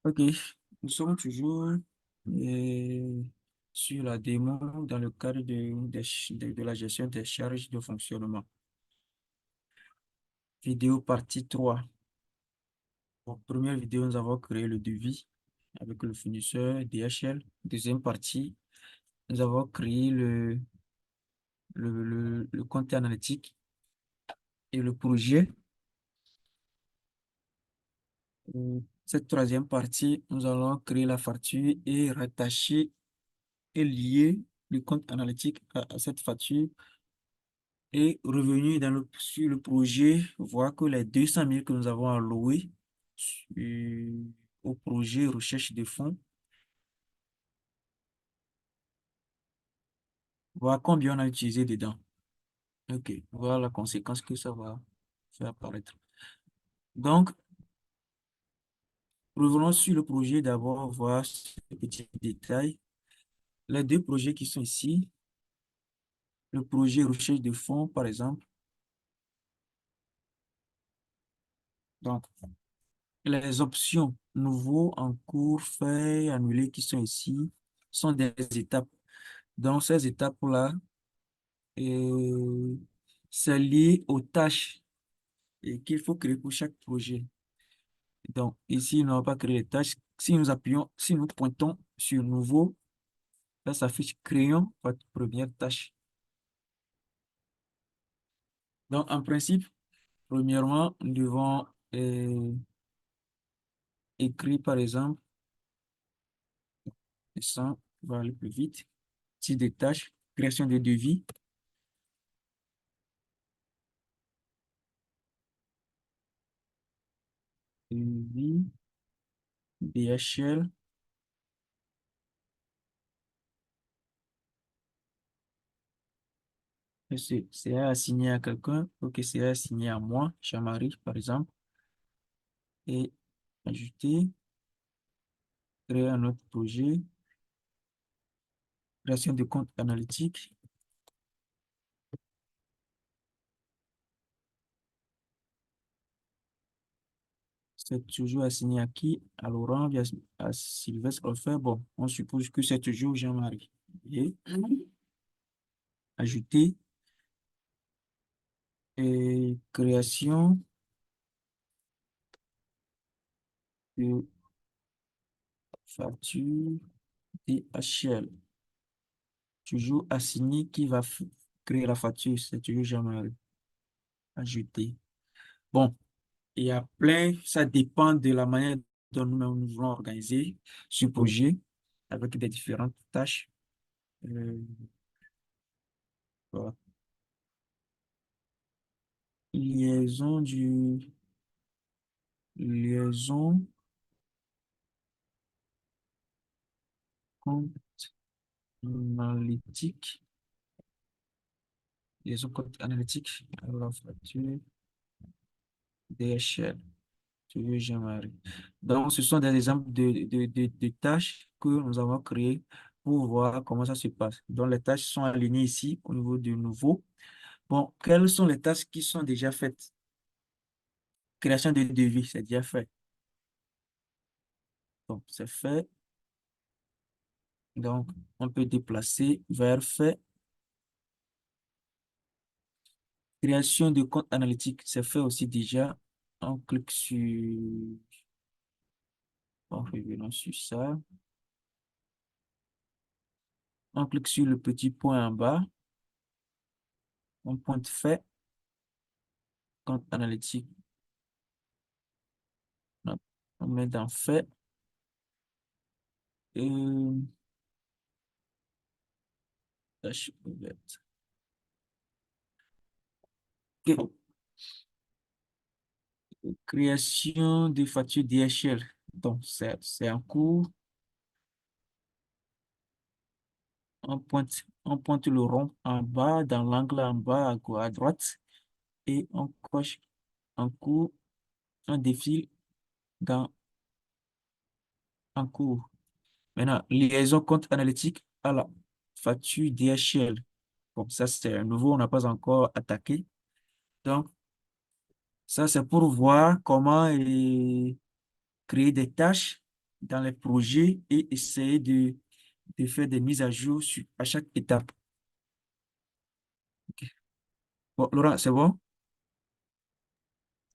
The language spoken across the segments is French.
Ok, nous sommes toujours euh, sur la démo dans le cadre de la gestion des charges de fonctionnement. Vidéo partie 3. En première vidéo, nous avons créé le devis avec le fournisseur DHL. Deuxième partie, nous avons créé le compte analytique et le projet. Cette troisième partie, nous allons créer la facture et rattacher et lier le compte analytique à cette facture et revenu sur le projet, voir que les 200 000 que nous avons alloués euh, au projet recherche de fonds, voir combien on a utilisé dedans. OK, voilà la conséquence que ça va faire apparaître. Donc, revenons sur le projet d'abord, voir ces petits détails. Les deux projets qui sont ici, le projet recherche de fonds, par exemple. Donc, les options nouveaux, en cours, fait, annulé qui sont ici sont des étapes. Dans ces étapes-là, c'est lié aux tâches qu'il faut créer pour chaque projet. Donc, ici, on n'a pas créé les tâches. Si nous appuyons, si nous pointons sur Nouveau, là, ça affiche Créons votre première tâche. Donc, en principe, premièrement, nous devons écrire, par exemple, ça va aller plus vite. Type de tâches, création de devis, devis, DHL. C'est assigné à quelqu'un, ok, c'est assigné à moi, Jean-Marie, par exemple, et ajouter, créer un autre projet, création de compte analytique, c'est toujours assigné à qui? À Laurent, via à Sylvestre Offer. Bon, on suppose que c'est toujours Jean-Marie. Et ajouter, et création de facture DHL. Toujours assigné qui va créer la facture, c'est toujours Jean-Marie. Ajouter. Bon, il y a plein, ça dépend de la manière dont nous voulons organiser ce projet avec des différentes tâches. Euh, voilà. Liaison liaison compte analytique, liaison compte analytique, alors facture DHL, tu veux Jean-Marie. Donc, ce sont des exemples de tâches que nous avons créées pour voir comment ça se passe. Donc, les tâches sont alignées ici au niveau du nouveau. Bon, quelles sont les tâches qui sont déjà faites? Création de devis, c'est déjà fait. Donc, c'est fait. Donc, on peut déplacer vers fait. Création de compte analytique, c'est fait aussi déjà. On clique sur, bon, revenons sur ça. On clique sur le petit point en bas. On pointe fait, compte analytique. Donc, on met dans fait. Et tâche ouverte. Ok. Création de facture DHL. Donc, c'est en cours. On pointe le rond en bas, dans l'angle en bas à droite, et on coche en cours, on défile dans en cours. Maintenant, liaison compte analytique à la facture DHL. Bon, ça, c'est un nouveau, on n'a pas encore attaqué. Donc, ça, c'est pour voir comment créer des tâches dans les projets et essayer de faire des mises à jour à chaque étape. Ok. Bon, Laurent, c'est bon?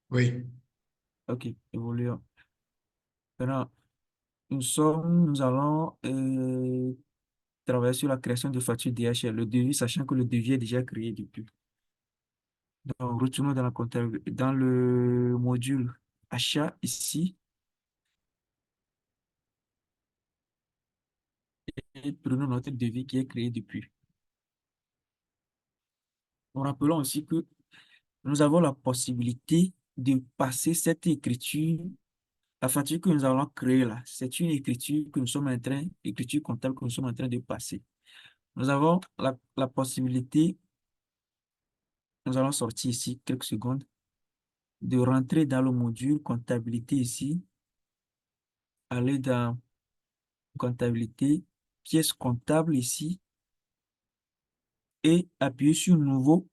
Oui, Ok, évoluons. Maintenant, nous allons travailler sur la création de factures DHL, le devis, sachant que le devis est déjà créé depuis. Donc, retournons dans dans le module achat ici et prenons notre devis qui est créé depuis. Nous rappelons aussi que nous avons la possibilité de passer cette écriture, la facture que nous allons créer là, c'est une écriture que nous sommes en train, écriture comptable que nous sommes en train de passer. Nous avons la possibilité, nous allons sortir ici quelques secondes, de rentrer dans le module comptabilité ici, aller dans comptabilité, pièce comptable ici et appuyer sur nouveau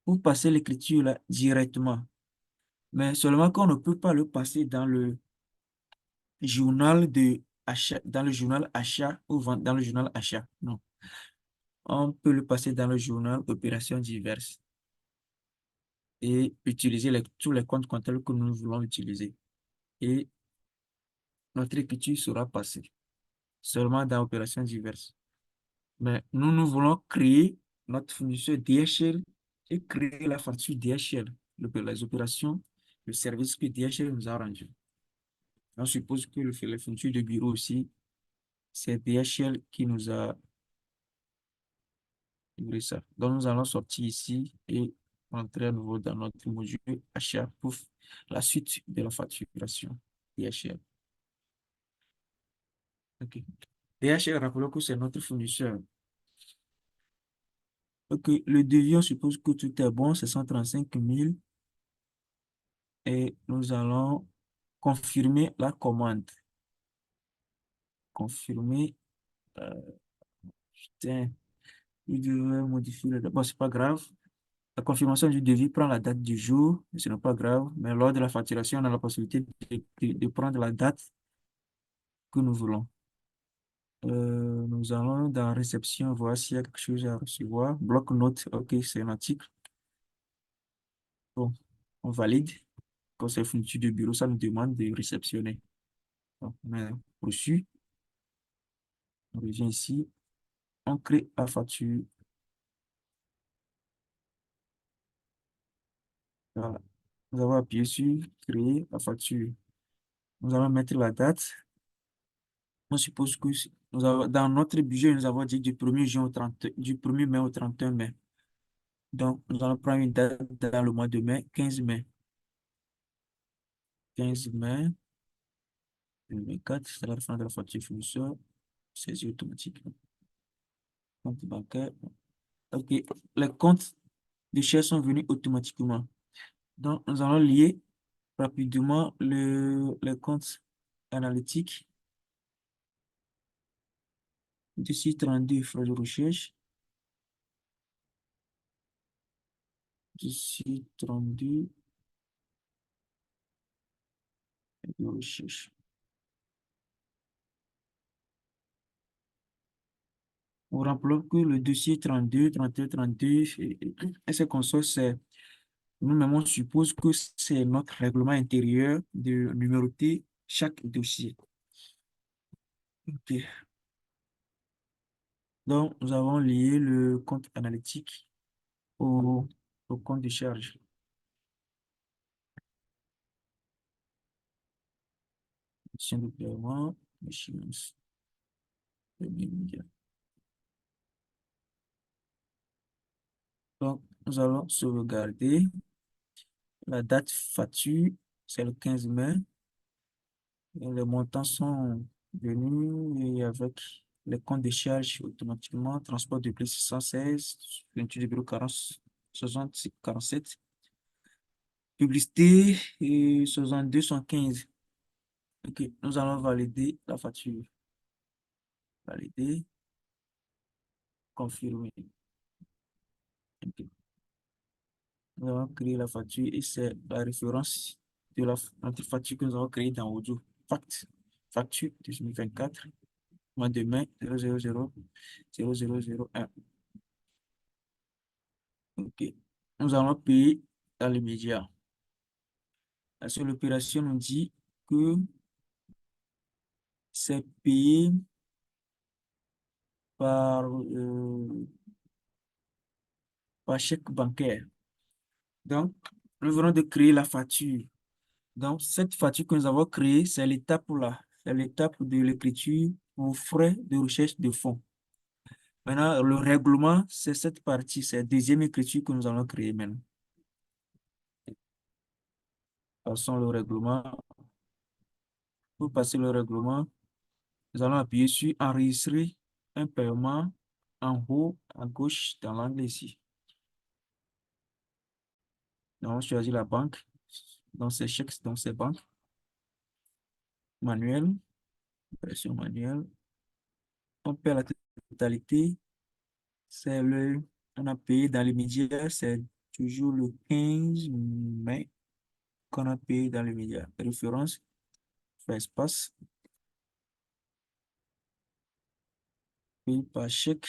pour passer l'écriture là directement. Mais seulement qu'on ne peut pas le passer dans le journal de achat, dans le journal achat ou vente, dans le journal achat. Non. On peut le passer dans le journal opérations diverses et utiliser tous les comptes comptables que nous voulons utiliser. Et notre écriture sera passée seulement dans opérations diverses. Mais nous voulons créer notre fournisseur DHL et créer la facture DHL, les opérations, le service que DHL nous a rendu. On suppose que les fournitures de bureau aussi, c'est DHL qui nous a livré ça. Donc, nous allons sortir ici et entrer à nouveau dans notre module achat pour la suite de la facturation DHL. OK. DHL, rappelons que c'est notre fournisseur. OK. Le devis, on suppose que tout est bon, c'est 135 000 et nous allons confirmer la commande. Confirmer, putain, il devrait modifier le... Bon, c'est pas grave. La confirmation du devis prend la date du jour, mais ce n'est pas grave. Mais lors de la facturation, on a la possibilité de prendre la date que nous voulons. Nous allons dans réception voir s'il y a quelque chose à recevoir. Bloc-notes, OK, c'est un article. Bon, on valide. Quand c'est fourniture de bureau, ça nous demande de réceptionner. Donc, on a reçu. On revient ici. On crée la facture. Voilà. Nous allons appuyer sur créer la facture. Nous allons mettre la date. On suppose que dans notre budget, nous avons dit du 1er juin au 30, du 1er mai au 31 mai. Donc, nous allons prendre une date dans le mois de mai, 15 mai. 15 mai 2024, c'est la fin de la facture fournisseur, saisie automatique. Compte bancaire. OK. Les comptes de chers sont venus automatiquement. Donc, nous allons lier rapidement les comptes analytiques. Dossier 32, frais de recherche. Dossier 32, frais de recherche. On rappelle que le dossier 32, 31, 32 et ses consorts, nous-mêmes, on suppose que c'est notre règlement intérieur de numéroter chaque dossier. OK. Donc, nous avons lié le compte analytique au, au compte de charge. Mission de paiement, échéance, immédiat. Donc, nous allons sauvegarder la date facture, c'est le 15 mai. Et les montants sont venus et avec les comptes de charge automatiquement, transport de plus 616, 28 de bureau 40, 60, 47, publicité et 62, 115. OK, nous allons valider la facture. Valider, confirmer. OK. Nous allons créer la facture et c'est la référence de notre facture que nous avons créée dans Audio. Fact. facture 2024, mois de mai 000 0001. OK. Nous allons payer dans l'immédiat. La seule opération nous dit que c'est payé par chèque bancaire. Donc, nous venons de créer la facture. Donc, cette facture que nous avons créée, c'est l'étape là. C'est l'étape de l'écriture aux frais de recherche de fonds. Maintenant, le règlement, c'est cette partie, c'est la deuxième écriture que nous allons créer maintenant. Passons le règlement. Pour passer le règlement, nous allons appuyer sur enregistrer un paiement en haut à gauche dans l'angle ici. Donc, on choisit la banque. Donc, c'est chèque, donc c'est banque. Manuel, version manuelle. On paie la totalité. On a payé dans l'immédiat, c'est toujours le 15 mai qu'on a payé dans l'immédiat. Référence, fait espace, paye par chèque,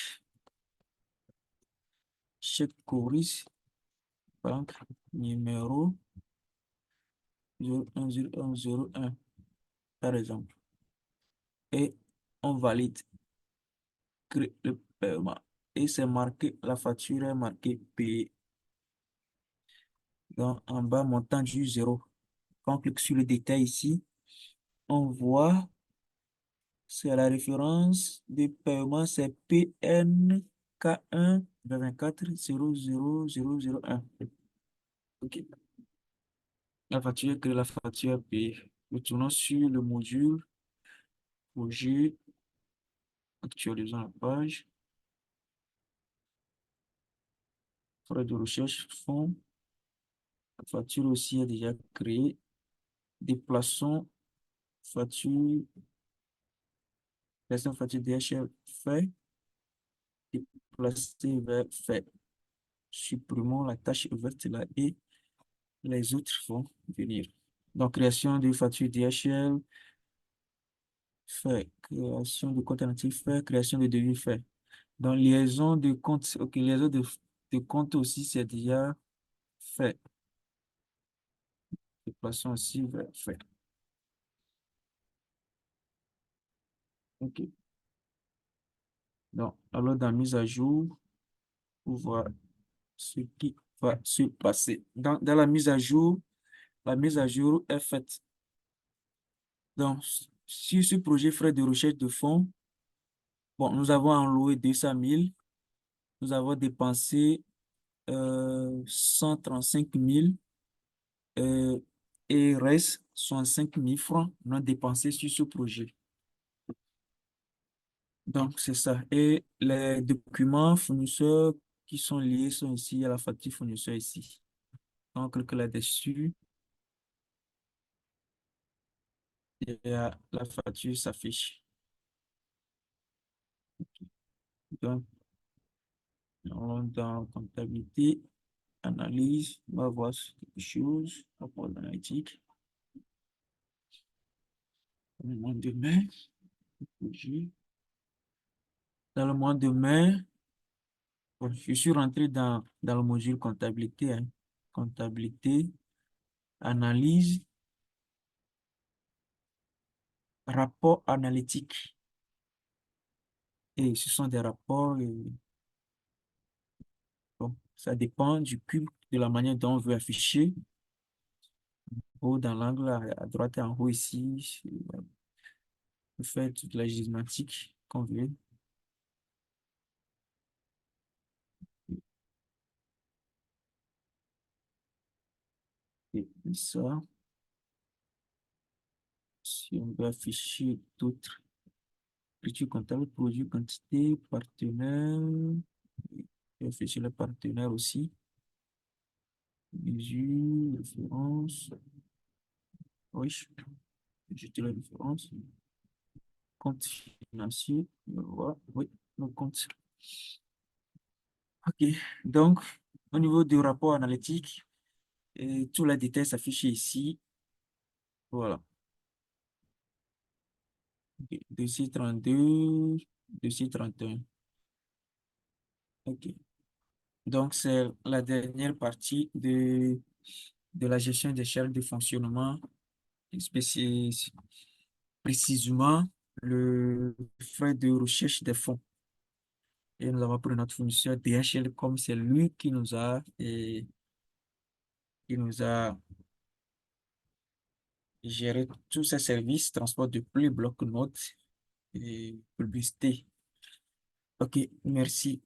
chèque Coris, banque, numéro 010101, par exemple. Et on valide, crée le paiement. Et c'est marqué, la facture est marquée payé. Donc, en bas, montant du 0. Quand on clique sur le détail ici, on voit, c'est la référence de paiement, c'est PNK1 24 00001. OK. La facture est créée, la facture est payée. Retournons sur le module projet, actualisons la page. Frais de recherche, fonds. La facture aussi est déjà créée. Déplaçons facture, laissons facture DHL fait, déplacer vers fait. Supprimons la tâche ouverte là et les autres vont venir. Donc, création de facture DHL fait, création de compte natif fait, création de devis fait. Donc, liaison de compte, ok, liaison de compte aussi, c'est déjà fait. Déplaçons aussi vers fait. OK. Donc, alors, dans mise à jour, pour voir ce qui va se passer. Dans la mise à jour est faite. Donc, sur ce projet frais de recherche de fonds, bon, nous avons alloué 200 000, nous avons dépensé 135 000 et il reste 65 000 francs non dépensés sur ce projet. Donc, c'est ça. Et les documents fournisseurs qui sont liés sont ici à la facture fournisseur ici. Donc, on clique là-dessus et la facture s'affiche. Donc, on va dans comptabilité, analyse, on va voir quelque chose, rapport analytique. Dans le mois de mai, dans le mois de mai, bon, je suis rentré dans le module comptabilité, hein. Comptabilité, analyse, rapport analytique. Et ce sont des rapports, bon, ça dépend du cube, de la manière dont on veut afficher. Ou dans l'angle à droite et en haut ici, on fait toute la gismatique qu'on veut. Et ça, si on veut afficher d'autres écritures comptables, produits, quantité, partenaire, et afficher le partenaire aussi, mesure, référence, oui, jeter la référence, compte financier, voilà, oui, nos comptes. OK, donc, au niveau du rapport analytique, tous les détails s'affichent ici. Voilà. Ok. Dossier 32, dossier 31. OK. Donc, c'est la dernière partie de la gestion des charges de fonctionnement, spéci- précisément le frais de recherche des fonds. Et nous avons pris notre fournisseur DHL comme c'est lui qui nous a géré tous ces services, transport de plus, bloc-notes et publicité. OK, merci.